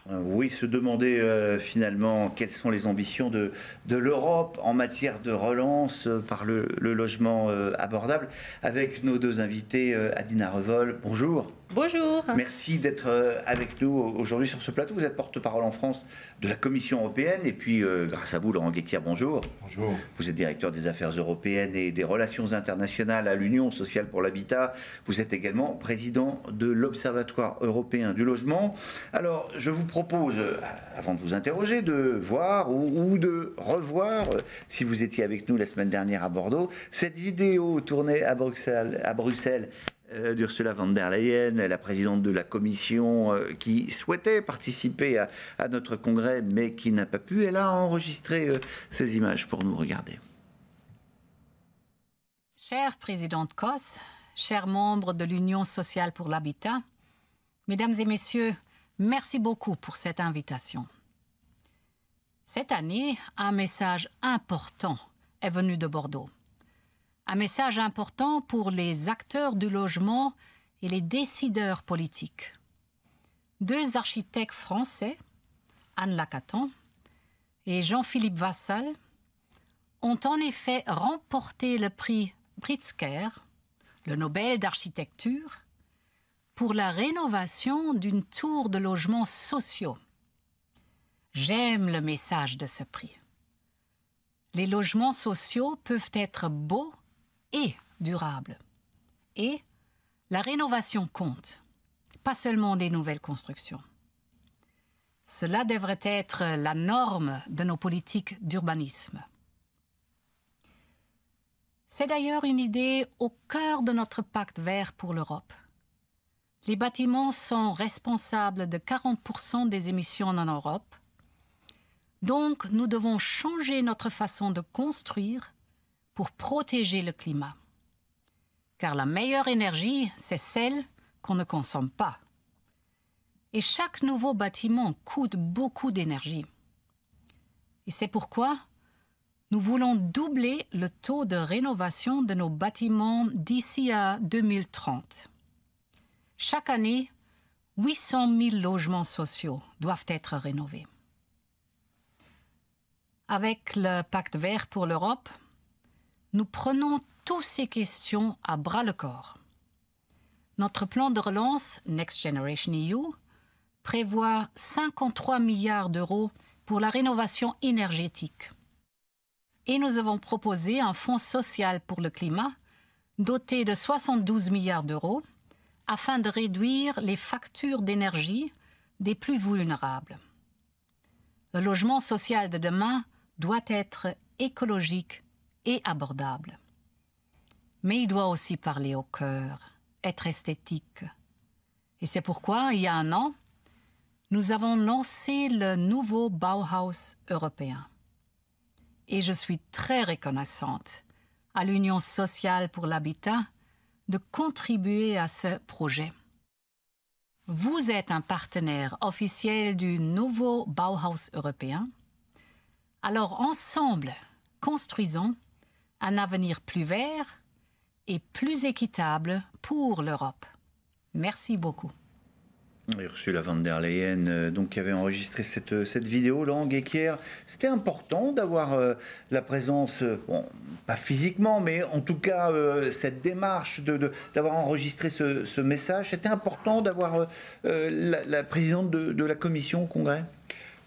Oui, se demander finalement quelles sont les ambitions de l'Europe en matière de relance par le logement abordable. Avec nos deux invités, Adina Revol, bonjour. Bonjour. Merci d'être avec nous aujourd'hui sur ce plateau. Vous êtes porte-parole en France de la Commission européenne et puis grâce à vous, Laurent Guéquière, bonjour. Bonjour. Vous êtes directeur des affaires européennes et des relations internationales à l'Union sociale pour l'habitat. Vous êtes également président de l'Observatoire européen du logement. Alors, je vous propose, avant de vous interroger, de voir ou de revoir, si vous étiez avec nous la semaine dernière à Bordeaux, cette vidéo tournée à Bruxelles d'Ursula von der Leyen, la présidente de la Commission, qui souhaitait participer à notre congrès, mais qui n'a pas pu. Elle a enregistré ces images pour nous regarder. Chère présidente Kos, chers membres de l'Union sociale pour l'habitat, mesdames et messieurs, merci beaucoup pour cette invitation. Cette année, un message important est venu de Bordeaux. Un message important pour les acteurs du logement et les décideurs politiques. Deux architectes français, Anne Lacatan et Jean-Philippe Vassal, ont en effet remporté le prix Pritzker, le Nobel d'architecture, pour la rénovation d'une tour de logements sociaux. J'aime le message de ce prix. Les logements sociaux peuvent être beaux et durables. Et la rénovation compte, pas seulement des nouvelles constructions. Cela devrait être la norme de nos politiques d'urbanisme. C'est d'ailleurs une idée au cœur de notre pacte vert pour l'Europe. Les bâtiments sont responsables de 40% des émissions en Europe. Donc, nous devons changer notre façon de construire pour protéger le climat. Car la meilleure énergie, c'est celle qu'on ne consomme pas. Et chaque nouveau bâtiment coûte beaucoup d'énergie. Et c'est pourquoi nous voulons doubler le taux de rénovation de nos bâtiments d'ici à 2030. Chaque année, 800 000 logements sociaux doivent être rénovés. Avec le Pacte vert pour l'Europe, nous prenons toutes ces questions à bras-le-corps. Notre plan de relance Next Generation EU prévoit 53 milliards d'euros pour la rénovation énergétique. Et nous avons proposé un fonds social pour le climat doté de 72 milliards d'euros afin de réduire les factures d'énergie des plus vulnérables. Le logement social de demain doit être écologique et abordable. Mais il doit aussi parler au cœur, être esthétique. Et c'est pourquoi, il y a un an, nous avons lancé le nouveau Bauhaus européen. Et je suis très reconnaissante à l'Union sociale pour l'habitat de contribuer à ce projet. Vous êtes un partenaire officiel du nouveau Bauhaus européen. Alors ensemble, construisons un avenir plus vert et plus équitable pour l'Europe. Merci beaucoup. Ursula von der Leyen, donc, qui avait enregistré cette vidéo, Laurent Guéquière. C'était important d'avoir la présence, bon, pas physiquement, mais en tout cas cette démarche d'avoir enregistré ce message. C'était important d'avoir la présidente de la Commission au Congrès.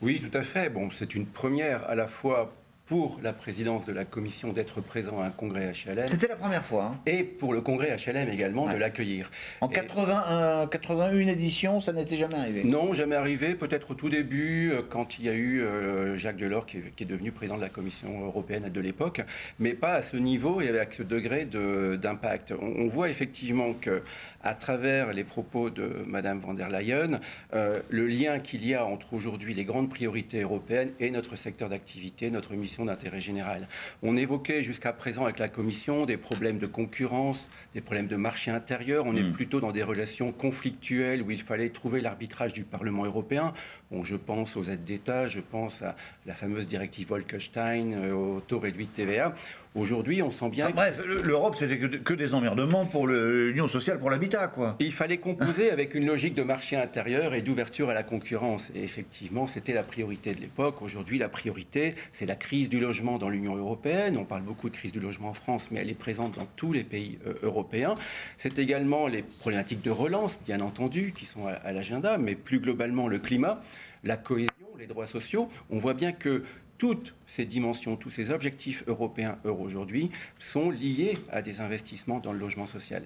Oui, tout à fait. Bon, c'est une première à la fois pour la présidence de la Commission d'être présent à un congrès HLM. C'était la première fois. Hein. Et pour le congrès HLM également, de l'accueillir. En 81 éditions, ça n'était jamais arrivé. Non, jamais arrivé. Peut-être au tout début, quand il y a eu Jacques Delors, qui est devenu président de la Commission européenne de l'époque, mais pas à ce niveau et avec ce degré d'impact. On voit effectivement que, à travers les propos de Madame von der Leyen, le lien qu'il y a entre aujourd'hui les grandes priorités européennes et notre secteur d'activité, notre mission d'intérêt général. On évoquait jusqu'à présent avec la Commission des problèmes de concurrence, des problèmes de marché intérieur. On est plutôt dans des relations conflictuelles où il fallait trouver l'arbitrage du Parlement européen. Bon, je pense aux aides d'État, je pense à la fameuse directive Bolkestein, au taux réduit de TVA. Aujourd'hui, on sent bien... Enfin, bref, l'Europe, c'était que des emmerdements pour l'Union sociale pour l'habitat, quoi. Il fallait composer avec une logique de marché intérieur et d'ouverture à la concurrence. Et effectivement, c'était la priorité de l'époque. Aujourd'hui, la priorité, c'est la crise du logement dans l'Union européenne. On parle beaucoup de crise du logement en France, mais elle est présente dans tous les pays européens. C'est également les problématiques de relance, bien entendu, qui sont à l'agenda, mais plus globalement le climat, la cohésion, les droits sociaux. On voit bien que toutes ces dimensions, tous ces objectifs européens aujourd'hui sont liés à des investissements dans le logement social.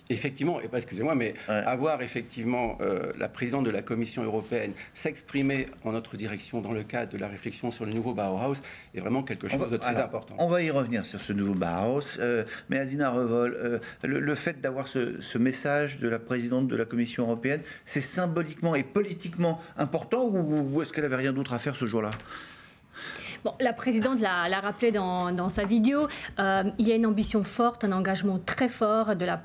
Effectivement, excusez-moi, mais avoir effectivement la présidente de la Commission européenne s'exprimer en notre direction dans le cadre de la réflexion sur le nouveau Bauhaus est vraiment quelque chose de très important. On va y revenir sur ce nouveau Bauhaus, mais Adina Revol, le fait d'avoir ce message de la présidente de la Commission européenne, c'est symboliquement et politiquement important ou est-ce qu'elle avait rien d'autre à faire ce jour-là ? Bon, la présidente l'a rappelé dans sa vidéo, il y a une ambition forte, un engagement très fort de la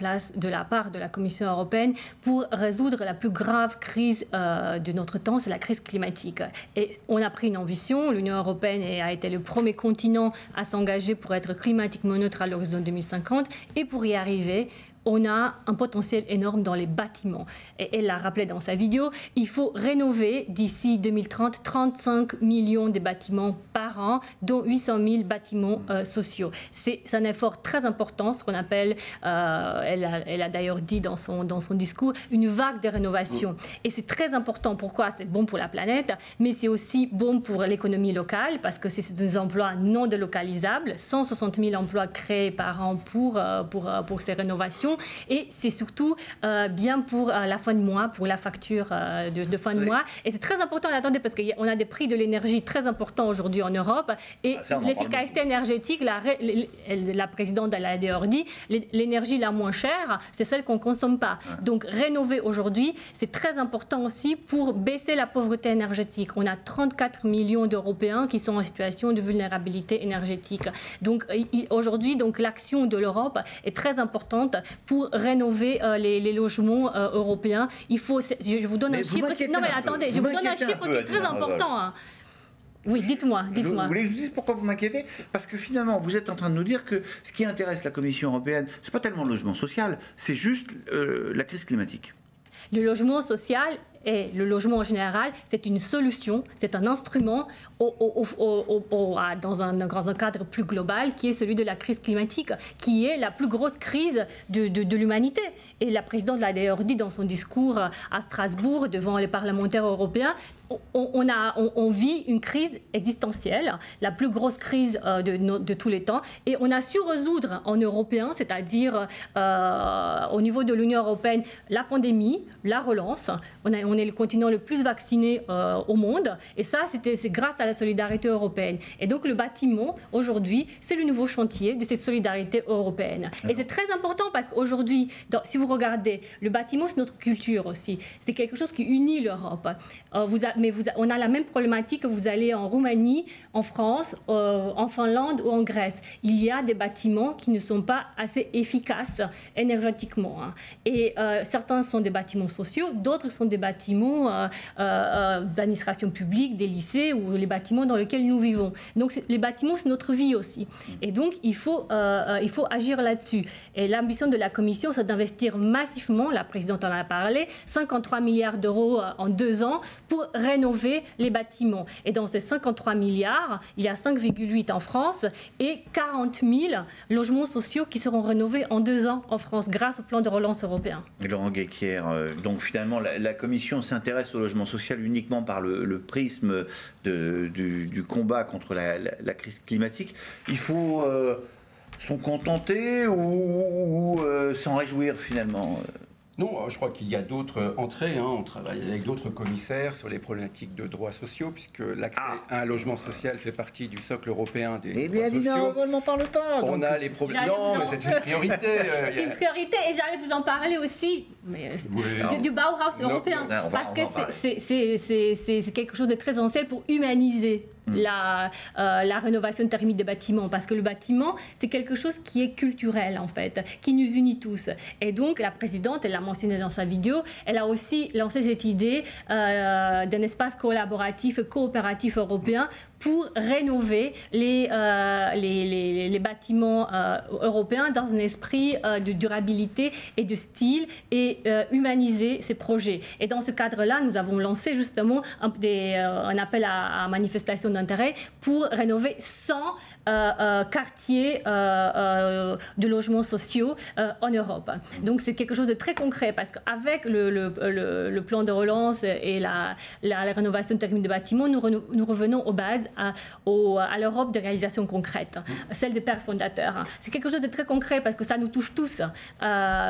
part de la Commission européenne pour résoudre la plus grave crise de notre temps, c'est la crise climatique. Et on a pris une ambition, l'Union européenne a été le premier continent à s'engager pour être climatiquement neutre à l'horizon 2050 et pour y arriver, on a un potentiel énorme dans les bâtiments. Et elle l'a rappelé dans sa vidéo, il faut rénover d'ici 2030 35 millions de bâtiments par an, dont 800 000 bâtiments sociaux. C'est un effort très important, ce qu'on appelle, elle a d'ailleurs dit dans son discours, une vague de rénovation. Et c'est très important. Pourquoi ? C'est bon pour la planète, mais c'est aussi bon pour l'économie locale, parce que c'est des emplois non délocalisables, 160 000 emplois créés par an pour ces rénovations. Et c'est surtout bien pour la fin de mois, pour la facture de fin de mois. Et c'est très important d'attendre parce qu'on a des prix de l'énergie très importants aujourd'hui en Europe. Et l'efficacité énergétique, la présidente l'a d'ailleurs dit, l'énergie la moins chère, c'est celle qu'on ne consomme pas. Donc rénover aujourd'hui, c'est très important aussi pour baisser la pauvreté énergétique. On a 34 millions d'Européens qui sont en situation de vulnérabilité énergétique. Donc aujourd'hui, l'action de l'Europe est très importante pour rénover les logements européens. Il faut, je vous donne un chiffre. Non mais attendez, je vous donne un chiffre qui est très important. Hein. Oui, dites-moi. Vous voulez que je vous dise pourquoi vous m'inquiétez ? Parce que finalement, vous êtes en train de nous dire que ce qui intéresse la Commission européenne, c'est pas tellement le logement social, c'est juste la crise climatique. Le logement social et le logement en général, c'est une solution, c'est un instrument dans un cadre plus global qui est celui de la crise climatique, qui est la plus grosse crise de l'humanité. Et la présidente l'a d'ailleurs dit dans son discours à Strasbourg devant les parlementaires européens, on vit une crise existentielle, la plus grosse crise de tous les temps, et on a su résoudre en européen, c'est-à-dire au niveau de l'Union européenne, la pandémie, la relance. On est le continent le plus vacciné au monde, et ça, c'est grâce à la solidarité européenne. Et donc le bâtiment, aujourd'hui, c'est le nouveau chantier de cette solidarité européenne. Alors. Et c'est très important parce qu'aujourd'hui, si vous regardez, le bâtiment, c'est notre culture aussi. C'est quelque chose qui unit l'Europe. On a la même problématique que vous allez en Roumanie, en France, en Finlande ou en Grèce. Il y a des bâtiments qui ne sont pas assez efficaces énergétiquement. Hein. Et certains sont des bâtiments sociaux, d'autres sont des bâtiments d'administration publique, des lycées ou les bâtiments dans lesquels nous vivons. Donc les bâtiments, c'est notre vie aussi. Et donc il faut agir là-dessus. Et l'ambition de la Commission, c'est d'investir massivement, la présidente en a parlé, 53 milliards d'euros en 2 ans pour rénover les bâtiments. Et dans ces 53 milliards, il y a 5,8 en France et 40 000 logements sociaux qui seront rénovés en 2 ans en France grâce au plan de relance européen. Laurent Guéquier, donc finalement la Commission s'intéresse au logement social uniquement par le prisme du combat contre la crise climatique. Il faut s'en contenter ou s'en réjouir finalement Non, je crois qu'il y a d'autres entrées. On travaille avec d'autres commissaires sur les problématiques de droits sociaux, puisque l'accès à un logement social fait partie du socle européen des droits sociaux. Eh bien, Adina Revol n'en parle pas. On a les problèmes. Non, mais c'est une priorité. C'est une priorité, et j'allais vous en parler aussi du Bauhaus européen, parce que c'est quelque chose de très essentiel pour humaniser la rénovation thermique des bâtiments, parce que le bâtiment, c'est quelque chose qui est culturel, en fait, qui nous unit tous. Et donc, la présidente, elle l'a mentionné dans sa vidéo, elle a aussi lancé cette idée d'un espace collaboratif, coopératif européen pour rénover les bâtiments européens dans un esprit de durabilité et de style et humaniser ces projets. Et dans ce cadre-là, nous avons lancé justement un appel à manifestation d'intérêt pour rénover 100 quartiers de logements sociaux en Europe. Donc c'est quelque chose de très concret parce qu'avec le plan de relance et la rénovation thermique de bâtiments, nous revenons aux bases, à l'Europe de réalisation concrète, celle des pères fondateurs. C'est quelque chose de très concret parce que ça nous touche tous.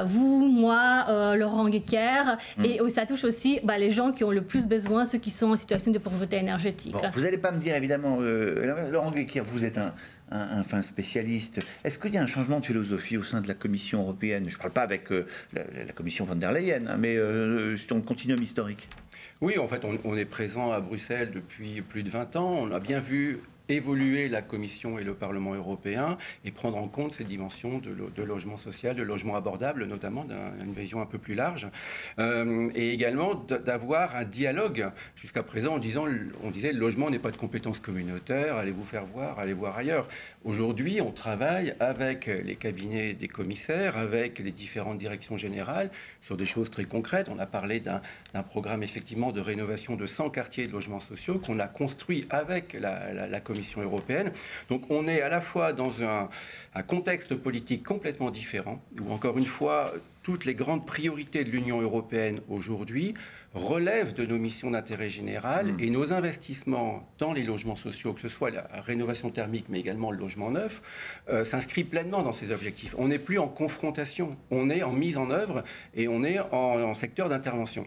Vous, moi, Laurent Guéquière, et ça touche aussi les gens qui ont le plus besoin, ceux qui sont en situation de pauvreté énergétique. Bon, vous n'allez pas me dire, évidemment, Laurent Guéquière, vous êtes un fin spécialiste. Est-ce qu'il y a un changement de philosophie au sein de la Commission européenne? Je ne parle pas avec la Commission von der Leyen, mais sur le continuum historique. Oui, en fait, on est présent à Bruxelles depuis plus de 20 ans. On a bien vu évoluer la Commission et le Parlement européen et prendre en compte ces dimensions de logement social, de logement abordable, notamment d'une vision un peu plus large. Et également d'avoir un dialogue. Jusqu'à présent, on disait le logement n'est pas de compétence communautaire, allez vous faire voir, allez voir ailleurs. Aujourd'hui, on travaille avec les cabinets des commissaires, avec les différentes directions générales sur des choses très concrètes. On a parlé d'un programme effectivement de rénovation de 100 quartiers de logements sociaux qu'on a construit avec la Commission européenne. Donc on est à la fois dans un contexte politique complètement différent, où encore une fois, toutes les grandes priorités de l'Union européenne aujourd'hui relèvent de nos missions d'intérêt général et nos investissements dans les logements sociaux, que ce soit la rénovation thermique mais également le logement neuf, s'inscrit pleinement dans ces objectifs. On n'est plus en confrontation, on est en mise en œuvre et on est en secteur d'intervention.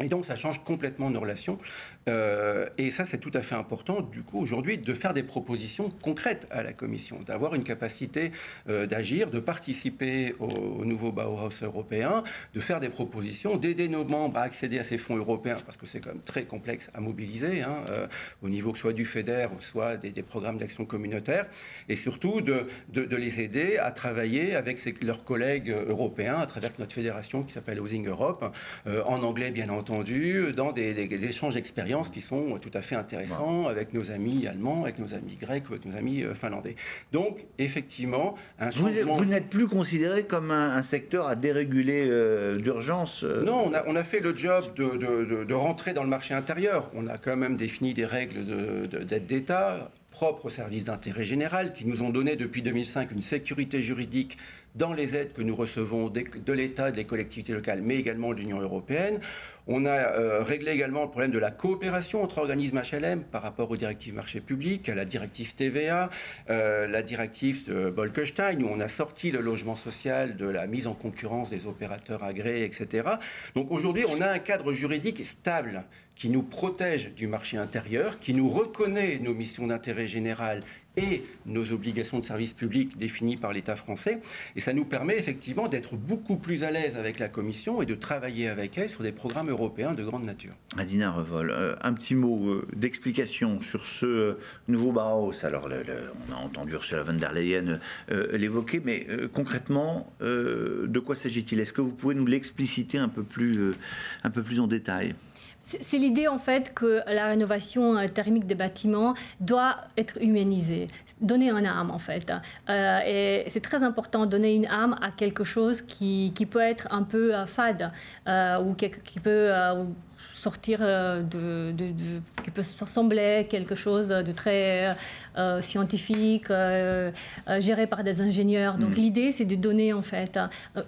Et donc, ça change complètement nos relations. Et ça, c'est tout à fait important, du coup, aujourd'hui, de faire des propositions concrètes à la Commission, d'avoir une capacité d'agir, de participer au nouveau Bauhaus européen, de faire des propositions, d'aider nos membres à accéder à ces fonds européens, parce que c'est quand même très complexe à mobiliser, au niveau que ce soit du FEDER, ou soit des programmes d'action communautaire, et surtout de les aider à travailler avec leurs collègues européens, à travers notre fédération qui s'appelle Housing Europe, en anglais, bien entendu, dans des échanges d'expériences qui sont tout à fait intéressants avec nos amis allemands, avec nos amis grecs ou avec nos amis finlandais. Donc, effectivement, un changement... Vous n'êtes plus considéré comme un secteur à déréguler d'urgence Non, on a fait le job de rentrer dans le marché intérieur. On a quand même défini des règles d'aide d'État propres aux services d'intérêt général qui nous ont donné depuis 2005 une sécurité juridique dans les aides que nous recevons de l'État, des collectivités locales, mais également de l'Union européenne. On a réglé également le problème de la coopération entre organismes HLM par rapport aux directives marché public, à la directive TVA, la directive de Bolkestein, où on a sorti le logement social de la mise en concurrence des opérateurs agréés, etc. Donc aujourd'hui, on a un cadre juridique stable qui nous protège du marché intérieur, qui nous reconnaît nos missions d'intérêt général et nos obligations de service public définies par l'État français. Et ça nous permet effectivement d'être beaucoup plus à l'aise avec la Commission et de travailler avec elle sur des programmes européens de grande nature. Adina Revol, un petit mot d'explication sur ce nouveau Bauhaus. Alors, on a entendu Ursula von der Leyen l'évoquer, mais concrètement, de quoi s'agit-il? Est-ce que vous pouvez nous l'expliciter un peu plus en détail? C'est l'idée en fait que la rénovation thermique des bâtiments doit être humanisée, donner une âme en fait. Et c'est très important de donner une âme à quelque chose qui peut être un peu fade ou qui peut sortir qui peut ressembler à quelque chose de très scientifique, géré par des ingénieurs. Donc l'idée, c'est de donner en fait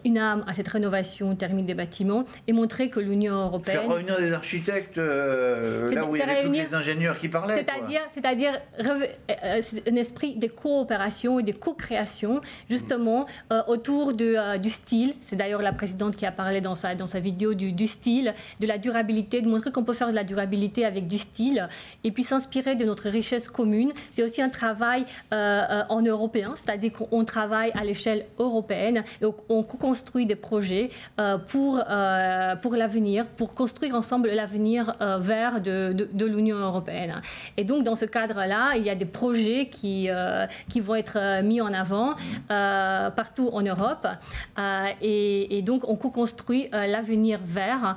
une âme à cette rénovation thermique des bâtiments et montrer que l'Union européenne... Faire réunir des architectes là où il y avait tous les ingénieurs qui parlaient. C'est-à-dire un esprit de coopération et de co-création, justement, autour du style. C'est d'ailleurs la présidente qui a parlé dans sa vidéo du style, de la durabilité, de montrer qu'on peut faire de la durabilité avec du style et puis s'inspirer de notre richesse commune. C'est aussi un travail en européen, c'est-à-dire qu'on travaille à l'échelle européenne et on construit des projets pour l'avenir, pour construire ensemble l'avenir vert de l'Union européenne. Et donc, dans ce cadre-là, il y a des projets qui vont être mis en avant partout en Europe. Et donc, on co-construit l'avenir vert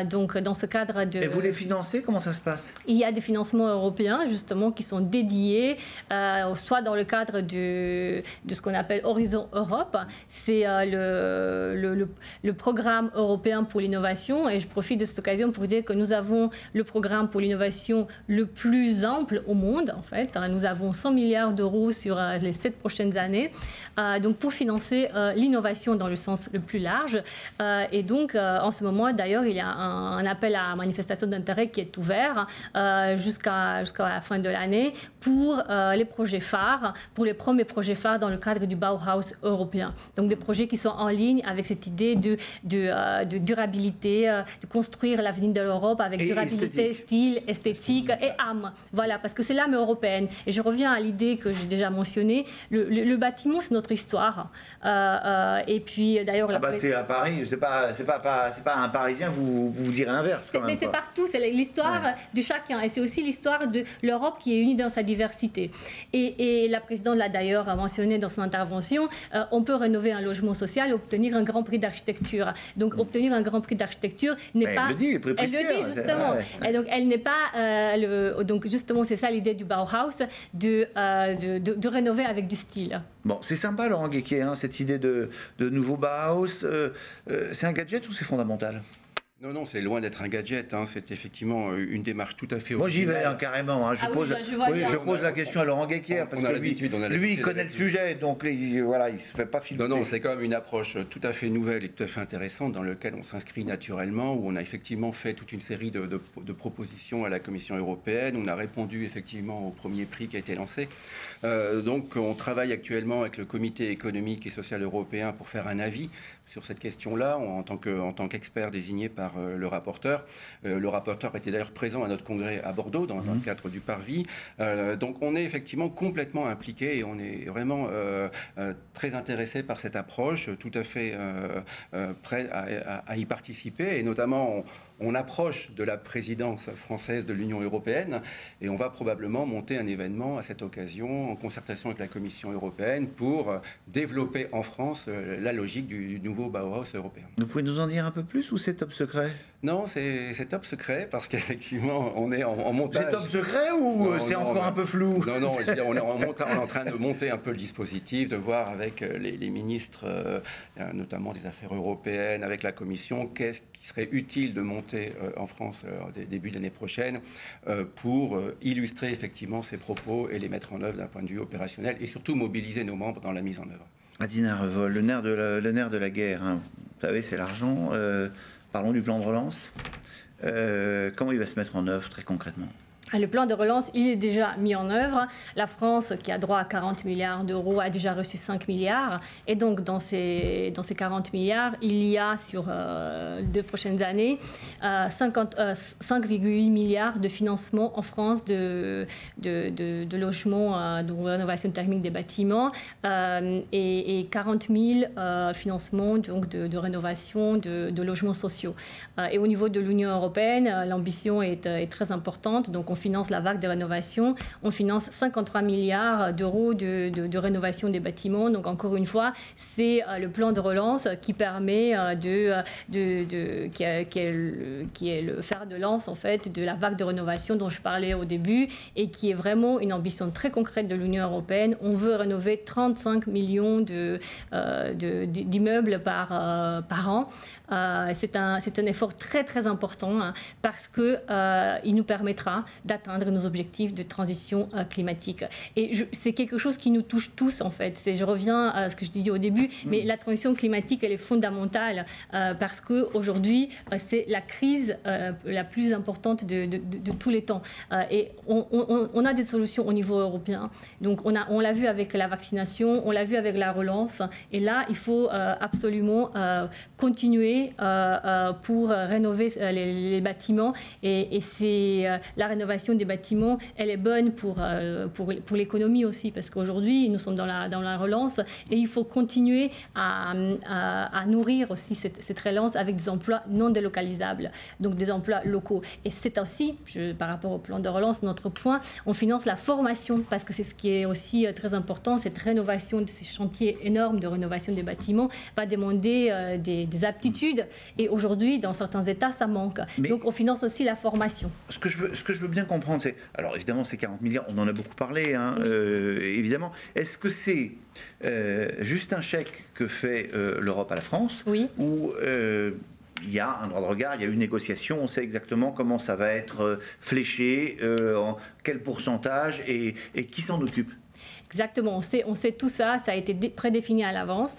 donc, dans ce cadre de... Et vous les financez? Comment ça se passe? Il y a des financements européens, justement, qui sont dédiés, soit dans le cadre de ce qu'on appelle Horizon Europe. C'est le programme européen pour l'innovation. Et je profite de cette occasion pour dire que nous avons le programme pour l'innovation le plus ample au monde, en fait. Nous avons 100 milliards d'euros sur les 7 prochaines années, donc pour financer l'innovation dans le sens le plus large. Et donc, en ce moment, d'ailleurs, il y a un appel à manifestation d'intérêt qui est ouvert jusqu'à la fin de l'année pour les projets phares, pour les premiers projets phares dans le cadre du Bauhaus européen. Donc, des projets qui sont en ligne avec cette idée de durabilité, de construire l'avenir de l'Europe avec durabilité, style, esthétique et âme. Voilà, parce que c'est l'âme européenne. Et je reviens à l'idée que j'ai déjà mentionnée. Le bâtiment, c'est notre histoire. Et puis, d'ailleurs... c'est à Paris, c'est pas un Parisien, vous direz l'inverse quand même. Mais c'est partout, c'est l'histoire de chacun. Et c'est aussi l'histoire de l'Europe qui est unie dans sa diversité. Et la présidente l'a d'ailleurs mentionné dans son intervention, on peut rénover un logement social et obtenir un grand prix d'architecture. Donc, obtenir un grand prix d'architecture n'est pas... Elle le dit, les prix Pritzker. Elle le dit, justement. Et donc, elle n'est pas... Donc, justement, c'est ça l'idée du Bauhaus, de rénover avec du style. Bon, c'est sympa, Laurent Guéquier, cette idée de nouveau Bauhaus. C'est un gadget ou c'est fondamental? Non, c'est loin d'être un gadget. C'est effectivement une démarche tout à fait originale. Moi, j'y vais carrément. Je pose la question à Laurent Guéquier parce que lui, il connaît le sujet, donc voilà, il ne se fait pas filouter. Non, c'est quand même une approche tout à fait nouvelle et tout à fait intéressante dans laquelle on s'inscrit naturellement, où on a effectivement fait toute une série de propositions à la Commission européenne. On a répondu effectivement au premier prix qui a été lancé. Donc, on travaille actuellement avec le Comité économique et social européen pour faire un avis sur cette question-là, en tant qu'expert désigné par le rapporteur. Le rapporteur était d'ailleurs présent à notre congrès à Bordeaux, dans le cadre du Parvis. Donc on est effectivement complètement impliqué et on est vraiment très intéressé par cette approche, tout à fait prêt à y participer. Et notamment, on approche de la présidence française de l'Union européenne et on va probablement monter un événement à cette occasion en concertation avec la Commission européenne pour développer en France la logique du nouveau Bauhaus européen. Vous pouvez nous en dire un peu plus ou c'est top secret? Non, c'est top secret parce qu'effectivement, on est en montage. C'est top secret ou c'est encore un peu flou? Non, je veux dire, on est en train de monter un peu le dispositif, de voir avec les ministres, notamment des Affaires européennes, avec la Commission, qu'est-ce qui serait utile de monter en France début d'année prochaine pour illustrer effectivement ces propos et les mettre en œuvre d'un point de vue opérationnel et surtout mobiliser nos membres dans la mise en œuvre. Adina Revol, le nerf de la guerre, vous savez, c'est l'argent. Parlons du plan de relance. Comment il va se mettre en œuvre très concrètement? Le plan de relance, il est déjà mis en œuvre. La France, qui a droit à 40 milliards d'euros, a déjà reçu 5 milliards. Et donc, dans ces 40 milliards, il y a sur 2 prochaines années 5,8 milliards de financement en France de logements, de rénovation thermique des bâtiments et 40 000 financements donc, de rénovation de logements sociaux. Et au niveau de l'Union européenne, l'ambition est très importante. Donc, on finance la vague de rénovation, on finance 53 milliards d'euros de rénovation des bâtiments. Donc encore une fois, c'est le plan de relance qui permet qui est le fer de lance en fait de la vague de rénovation dont je parlais au début et qui est vraiment une ambition très concrète de l'Union européenne. On veut rénover 35 millions d'immeubles par an. C'est un effort très très important parce que il nous permettra d'atteindre nos objectifs de transition climatique. Et c'est quelque chose qui nous touche tous, en fait. Je reviens à ce que je disais au début, mais la transition climatique, elle est fondamentale parce qu'aujourd'hui, c'est la crise la plus importante de tous les temps. Et on a des solutions au niveau européen. Donc, on l'a vu avec la vaccination, on l'a vu avec la relance. Et là, il faut absolument continuer pour rénover les bâtiments. Et c'est la rénovation rénovation des bâtiments, elle est bonne pour l'économie aussi, parce qu'aujourd'hui, nous sommes dans la relance et il faut continuer à nourrir aussi cette relance avec des emplois non délocalisables, donc des emplois locaux. Et c'est aussi, par rapport au plan de relance, notre point, on finance la formation, parce que c'est ce qui est aussi très important, cette rénovation de ces chantiers énormes de rénovation des bâtiments va demander des aptitudes, et aujourd'hui, dans certains États, ça manque. Mais donc, on finance aussi la formation. Ce que je veux bien comprendre, c'est... Alors, évidemment, c'est 40 milliards, on en a beaucoup parlé, hein, évidemment. Est-ce que c'est juste un chèque que fait l'Europe à la France, oui, ou il y a un droit de regard, il y a une négociation, on sait exactement comment ça va être fléché, en quel pourcentage et qui s'en occupe? Exactement, on sait tout ça, ça a été prédéfini à l'avance.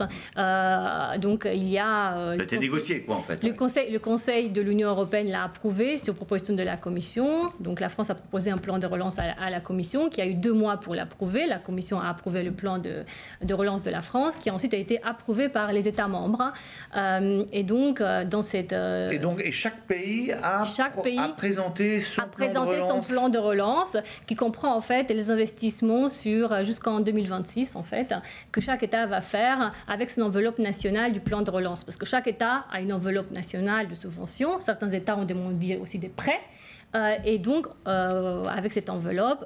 Donc il y a... ça a été négocié, quoi, en fait. Le Conseil de l'Union européenne l'a approuvé sur proposition de la Commission. Donc la France a proposé un plan de relance à la Commission, qui a eu 2 mois pour l'approuver. La Commission a approuvé le plan de relance de la France, qui ensuite a été approuvé par les États membres. Et donc, dans cette... Et chaque pays a présenté son plan de relance, qui comprend en fait les investissements jusqu'en 2026, en fait, que chaque État va faire avec son enveloppe nationale du plan de relance. Parce que chaque État a une enveloppe nationale de subventions. Certains États ont demandé aussi des prêts. Et donc, avec cette enveloppe,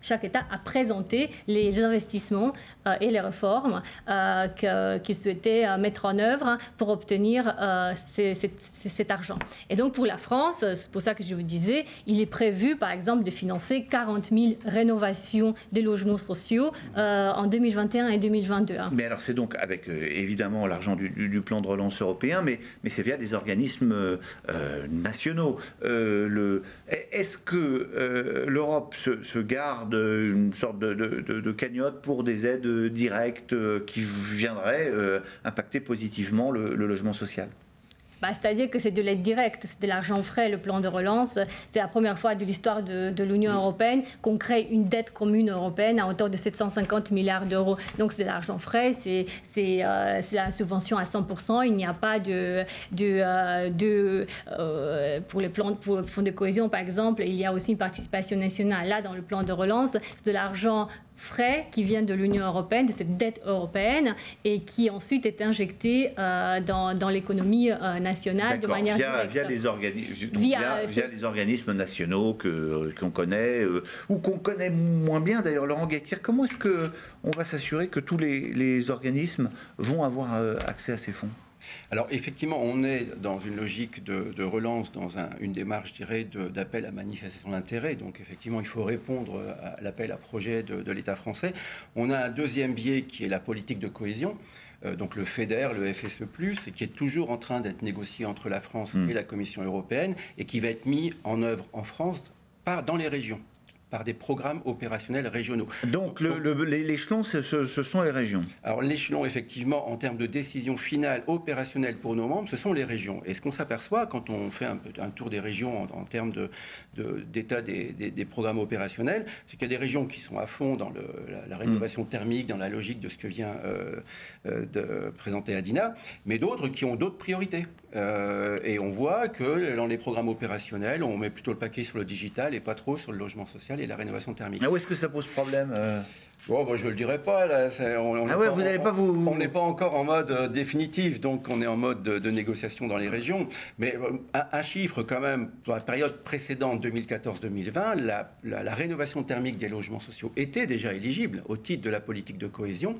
chaque État a présenté les investissements et les réformes qu'il souhaitait mettre en œuvre pour obtenir cet argent. Et donc, pour la France, c'est pour ça que je vous disais, il est prévu, par exemple, de financer 40 000 rénovations des logements sociaux en 2021 et 2022. Mais alors, c'est donc avec, évidemment, l'argent du plan de relance européen, mais c'est via des organismes nationaux. Est-ce que l'Europe se garde une sorte de cagnotte pour des aides directes qui viendraient impacter positivement le logement social ? C'est-à-dire que c'est de l'aide directe, c'est de l'argent frais, le plan de relance. C'est la première fois de l'histoire de l'Union européenne qu'on crée une dette commune européenne à hauteur de 750 milliards d'euros. Donc c'est de l'argent frais, c'est la subvention à 100%. Il n'y a pas pour le fonds de cohésion, par exemple, il y a aussi une participation nationale. Là, dans le plan de relance, c'est de l'argent frais qui vient de l'Union européenne, de cette dette européenne, et qui ensuite est injecté dans l'économie nationale de manière directe. Via les organismes nationaux qu'on connaît, ou qu'on connaît moins bien. D'ailleurs, Laurent Guettier, comment est-ce qu'on va s'assurer que tous les organismes vont avoir accès à ces fonds ? Alors effectivement, on est dans une logique de relance, dans une démarche, je dirais, d'appel à manifestation d'intérêt. Donc effectivement, il faut répondre à l'appel à projet de l'État français. On a un deuxième biais qui est la politique de cohésion. Donc le FEDER, le FSE+, et qui est toujours en train d'être négocié entre la France et la Commission européenne, et qui va être mis en œuvre en France dans les régions, par des programmes opérationnels régionaux. Donc l'échelon, ce sont les régions. Alors l'échelon, effectivement, en termes de décision finale opérationnelle pour nos membres, ce sont les régions. Et ce qu'on s'aperçoit quand on fait un tour des régions en termes d'état des programmes opérationnels, c'est qu'il y a des régions qui sont à fond dans la rénovation thermique, dans la logique de ce que vient de présenter Adina, mais d'autres qui ont d'autres priorités. Et on voit que dans les programmes opérationnels, on met plutôt le paquet sur le digital et pas trop sur le logement social et la rénovation thermique. Ah, où est-ce que ça pose problème Bon, je ne le dirais pas. Là, on n'est pas encore en mode définitif, donc on est en mode de négociation dans les régions. Mais un chiffre quand même, pour la période précédente, 2014-2020, la rénovation thermique des logements sociaux était déjà éligible au titre de la politique de cohésion,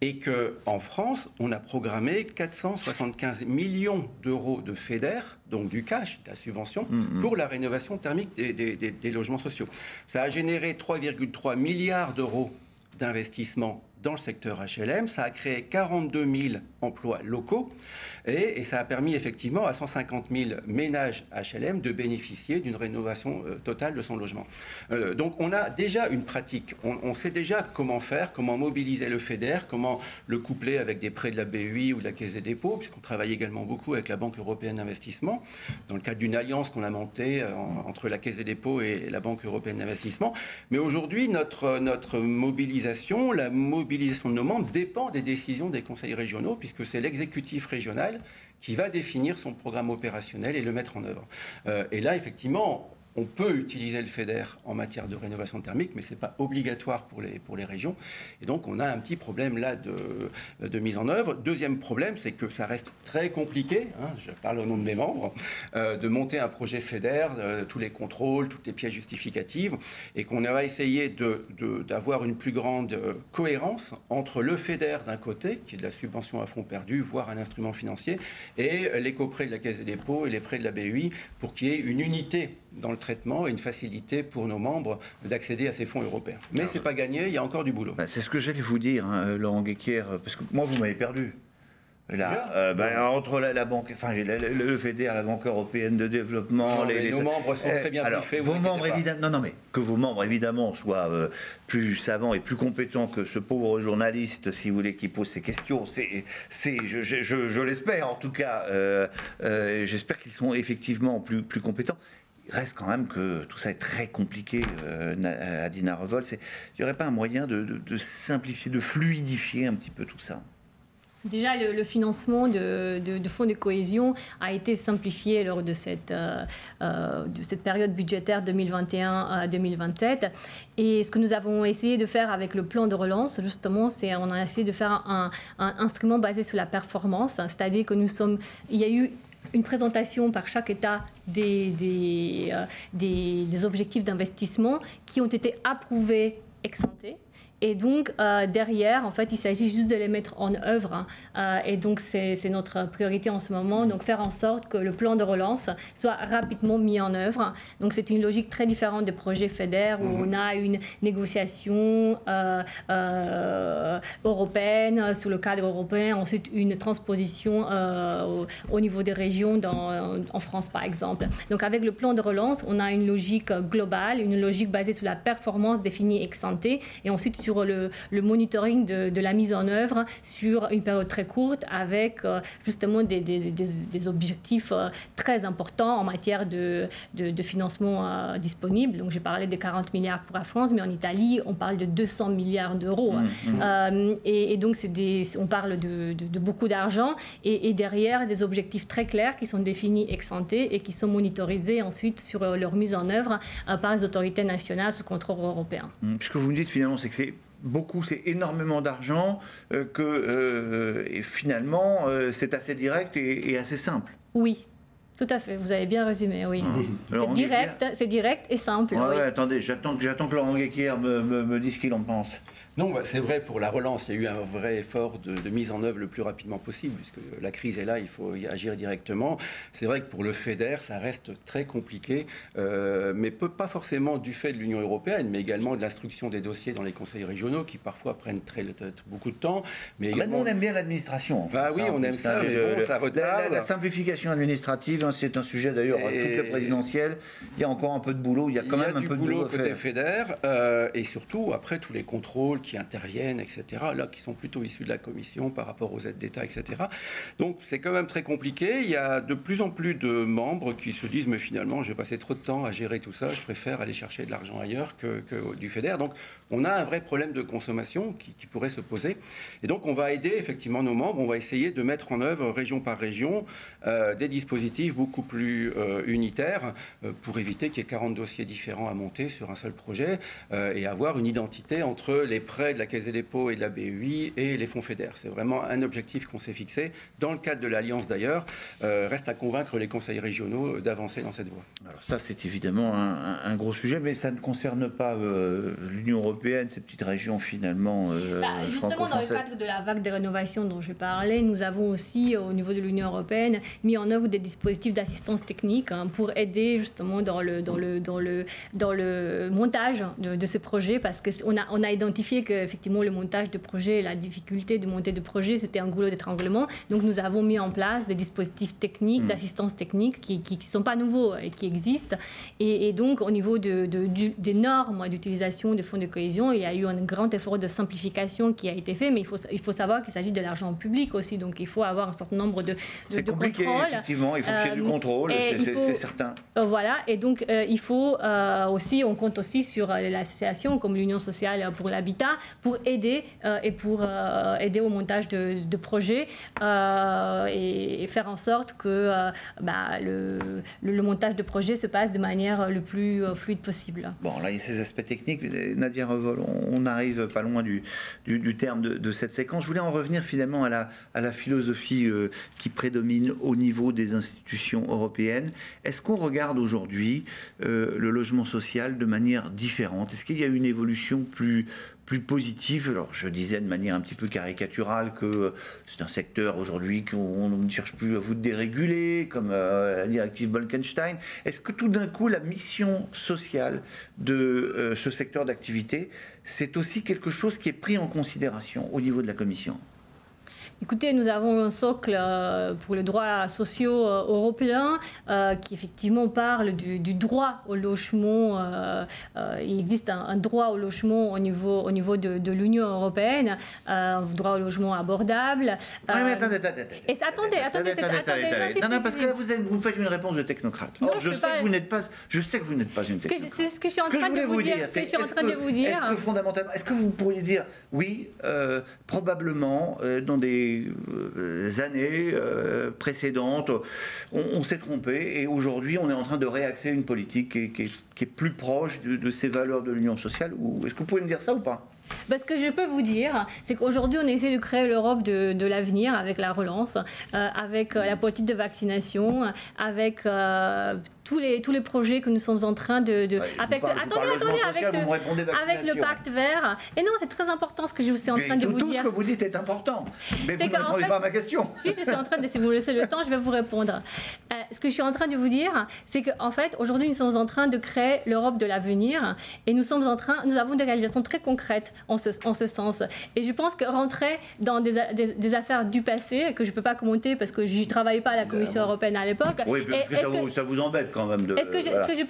et qu'en France, on a programmé 475 millions d'euros de FEDER, donc du cash, de la subvention, pour la rénovation thermique des logements sociaux. Ça a généré 3,3 milliards d'euros d'investissement dans le secteur HLM, ça a créé 42 000 emplois locaux et ça a permis effectivement à 150 000 ménages HLM de bénéficier d'une rénovation totale de son logement. Donc on a déjà une pratique, on sait déjà comment faire, comment mobiliser le FEDER, comment le coupler avec des prêts de la BEI ou de la Caisse des dépôts, puisqu'on travaille également beaucoup avec la Banque européenne d'investissement, dans le cadre d'une alliance qu'on a montée entre la Caisse des dépôts et la Banque européenne d'investissement. Mais aujourd'hui, notre mobilisation, la mobilisation de nos membres dépend des décisions des conseils régionaux, puisque c'est l'exécutif régional qui va définir son programme opérationnel et le mettre en œuvre. Et là, effectivement, on peut utiliser le FEDER en matière de rénovation thermique, mais ce n'est pas obligatoire pour les régions. Et donc, on a un petit problème là de mise en œuvre. Deuxième problème, c'est que ça reste très compliqué, je parle au nom de mes membres, de monter un projet FEDER, tous les contrôles, toutes les pièces justificatives, et qu'on va essayer d'avoir une plus grande cohérence entre le FEDER d'un côté, qui est de la subvention à fonds perdus, voire un instrument financier, et les coprêts de la Caisse des dépôts et les prêts de la BEI, pour qu'il y ait une unité dans le traitement et une facilité pour nos membres d'accéder à ces fonds européens. Mais ce n'est pas gagné, il y a encore du boulot. C'est ce que j'allais vous dire, Laurent Guéquier, parce que moi, vous m'avez perdu. Là, entre la banque, le FEDER, la Banque européenne de développement, nos membres sont très bien briefés. Vos membres, évidemment, que vos membres, évidemment, soient plus savants et plus compétents que ce pauvre journaliste, si vous voulez, qui pose ces questions. Je l'espère, en tout cas. J'espère qu'ils sont effectivement plus compétents. Il reste quand même que tout ça est très compliqué, Adina Revol. Il n'y aurait pas un moyen de simplifier, de fluidifier un petit peu tout ça? Déjà, le financement de fonds de cohésion a été simplifié lors de cette période budgétaire 2021-2027. Et ce que nous avons essayé de faire avec le plan de relance, justement, c'est on a essayé de faire un instrument basé sur la performance, c'est-à-dire que il y a eu une présentation par chaque État des objectifs d'investissement qui ont été approuvés ex ante. Et donc, derrière, en fait, il s'agit juste de les mettre en œuvre. Et donc, c'est notre priorité en ce moment. Donc, faire en sorte que le plan de relance soit rapidement mis en œuvre. Donc, c'est une logique très différente des projets FEDER où on a une négociation européenne sous le cadre européen, ensuite une transposition au niveau des régions en France, par exemple. Donc, avec le plan de relance, on a une logique globale, une logique basée sur la performance définie ex ante et ensuite sur le monitoring de la mise en œuvre sur une période très courte avec justement des objectifs très importants en matière de financement disponible. Donc j'ai parlé de 40 milliards pour la France, mais en Italie, on parle de 200 milliards d'euros. Et donc on parle de beaucoup d'argent et derrière des objectifs très clairs qui sont définis ex ante et qui sont monitorisés ensuite sur leur mise en œuvre par les autorités nationales sous contrôle européen. Ce que vous me dites finalement, c'est que c'est énormément d'argent, et finalement, c'est assez direct et assez simple. Oui. Tout à fait, vous avez bien résumé, oui. C'est direct et simple. Oui. Attendez, j'attends que Laurent Guéquier me dise ce qu'il en pense. Non, c'est vrai, pour la relance, il y a eu un vrai effort de mise en œuvre le plus rapidement possible, puisque la crise est là, il faut y agir directement. C'est vrai que pour le FEDER, ça reste très compliqué, mais pas forcément du fait de l'Union européenne, mais également de l'instruction des dossiers dans les conseils régionaux, qui parfois prennent beaucoup de temps. Mais également... on aime bien l'administration. Oui, on aime ça, mais bon, ça retarde. La simplification administrative, c'est un sujet d'ailleurs à toutes les présidentielles. Il y a encore un peu de boulot, il y a quand même un peu de boulot côté FEDER, et surtout, après, tous les contrôles qui interviennent, etc., là, qui sont plutôt issus de la Commission par rapport aux aides d'État, etc. Donc, c'est quand même très compliqué. Il y a de plus en plus de membres qui se disent, mais finalement, je vais passer trop de temps à gérer tout ça, je préfère aller chercher de l'argent ailleurs que du FEDER. Donc, on a un vrai problème de consommation qui pourrait se poser. Et donc, on va aider effectivement nos membres, on va essayer de mettre en œuvre, région par région, des dispositifs beaucoup plus unitaires pour éviter qu'il y ait 40 dossiers différents à monter sur un seul projet et avoir une identité entre les prêts de la Caisse des dépôts et de la BEI et les fonds FEDER. C'est vraiment un objectif qu'on s'est fixé. Dans le cadre de l'Alliance d'ailleurs, reste à convaincre les conseils régionaux d'avancer dans cette voie. Alors ça, c'est évidemment un gros sujet, mais ça ne concerne pas l'Union européenne, ces petites régions finalement justement, dans le cadre de la vague de rénovation dont je parlais, nous avons aussi, au niveau de l'Union européenne, mis en œuvre des dispositifs d'assistance technique pour aider justement dans le montage de ce projet, parce qu'on a identifié qu'effectivement le montage de projet, la difficulté de monter de projet, c'était un goulot d'étranglement. Donc nous avons mis en place des dispositifs techniques, d'assistance technique qui ne sont pas nouveaux et qui existent. Et donc au niveau des normes d'utilisation des fonds de cohésion, il y a eu un grand effort de simplification qui a été fait, mais il faut savoir qu'il s'agit de l'argent public aussi, donc il faut avoir un certain nombre de c'est compliqué, contrôles. Effectivement, il faut qu'il y ait du contrôle, c'est certain. Voilà, et donc il faut aussi, on compte aussi sur l'association comme l'Union sociale pour l'habitat pour aider et pour aider au montage de projets et faire en sorte que le montage de projets se passe de manière le plus fluide possible. Bon, là, il y a ces aspects techniques. Nadia Revol, on arrive pas loin du terme de cette séquence. Je voulais en revenir finalement à la philosophie qui prédomine au niveau des institutions européennes. Est-ce qu'on regarde aujourd'hui le logement social de manière différente? Est-ce qu'il y a une évolution plus positive? Alors, je disais de manière un petit peu caricaturale que c'est un secteur aujourd'hui qu'on ne cherche plus à vous déréguler, comme la directive Bolkestein. Est-ce que tout d'un coup, la mission sociale de ce secteur d'activité, c'est aussi quelque chose qui est pris en considération au niveau de la Commission? Écoutez, nous avons un socle pour le droit social européen qui effectivement parle du droit au logement. Il existe un droit au logement au niveau de l'Union européenne, un droit au logement abordable. Oui, mais attendez. Non, parce que là, vous faites une réponse de technocrate. Or, je sais que vous n'êtes pas une technocrate. C'est ce que je suis en train de vous dire. Est-ce que fondamentalement, est-ce que vous pourriez dire, oui, probablement, dans des années précédentes, on s'est trompé et aujourd'hui on est en train de réaxer une politique qui est plus proche de ces valeurs de l'Union sociale. Est-ce que vous pouvez me dire ça ou pas? Ce que je peux vous dire, c'est qu'aujourd'hui, on essaie de créer l'Europe de l'avenir avec la relance, avec la politique de vaccination, avec tous les projets que nous sommes en train de... Avec le pacte vert. Et non, c'est très important ce que je suis en train de vous dire. Tout ce que vous dites est important, mais vous ne répondez pas à ma question. Si, je suis en train de... Si vous me laissez le temps, je vais vous répondre. Ce que je suis en train de vous dire, c'est qu'en fait, aujourd'hui, nous sommes en train de créer l'Europe de l'avenir et nous avons des réalisations très concrètes en ce sens. Et je pense que rentrer dans des affaires du passé, que je ne peux pas commenter parce que je ne travaillais pas à la Commission européenne à l'époque. Oui, parce que ça vous embête quand même. Ce que je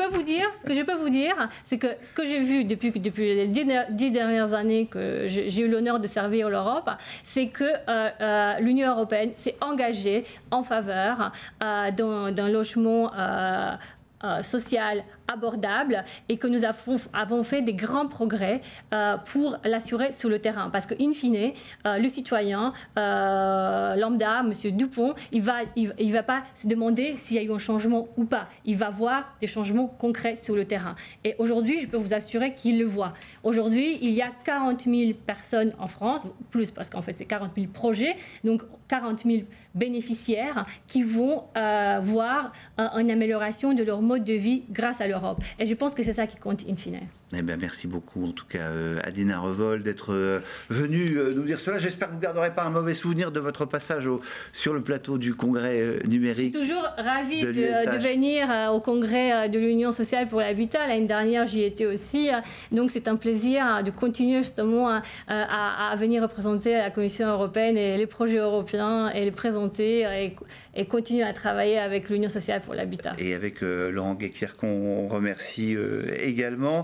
peux vous dire, c'est que ce que j'ai vu depuis les 10 dernières années que j'ai eu l'honneur de servir l'Europe, c'est que l'Union européenne s'est engagée en faveur d'un logement social abordable et que nous avons fait des grands progrès pour l'assurer sur le terrain. Parce qu'in fine, le citoyen lambda, M. Dupont, il va pas se demander s'il y a eu un changement ou pas. Il va voir des changements concrets sur le terrain. Et aujourd'hui, je peux vous assurer qu'il le voit. Aujourd'hui, il y a 40 000 personnes en France, plus parce qu'en fait, c'est 40 000 projets, donc 40 000 bénéficiaires qui vont voir une amélioration de leur mode de vie grâce à l'Europe. Et je pense que c'est ça qui compte in fine. Eh bien, merci beaucoup, en tout cas, Adina Revol, d'être venue nous dire cela. J'espère que vous ne garderez pas un mauvais souvenir de votre passage sur le plateau du congrès numérique. Je suis toujours ravie de venir au congrès de l'Union sociale pour l'habitat. L'année dernière, j'y étais aussi. Donc, c'est un plaisir de continuer justement à venir représenter la Commission européenne et les projets européens et les présenter et continuer à travailler avec l'Union sociale pour l'habitat. Et avec Laurent Guéquière, qu'on remercie également.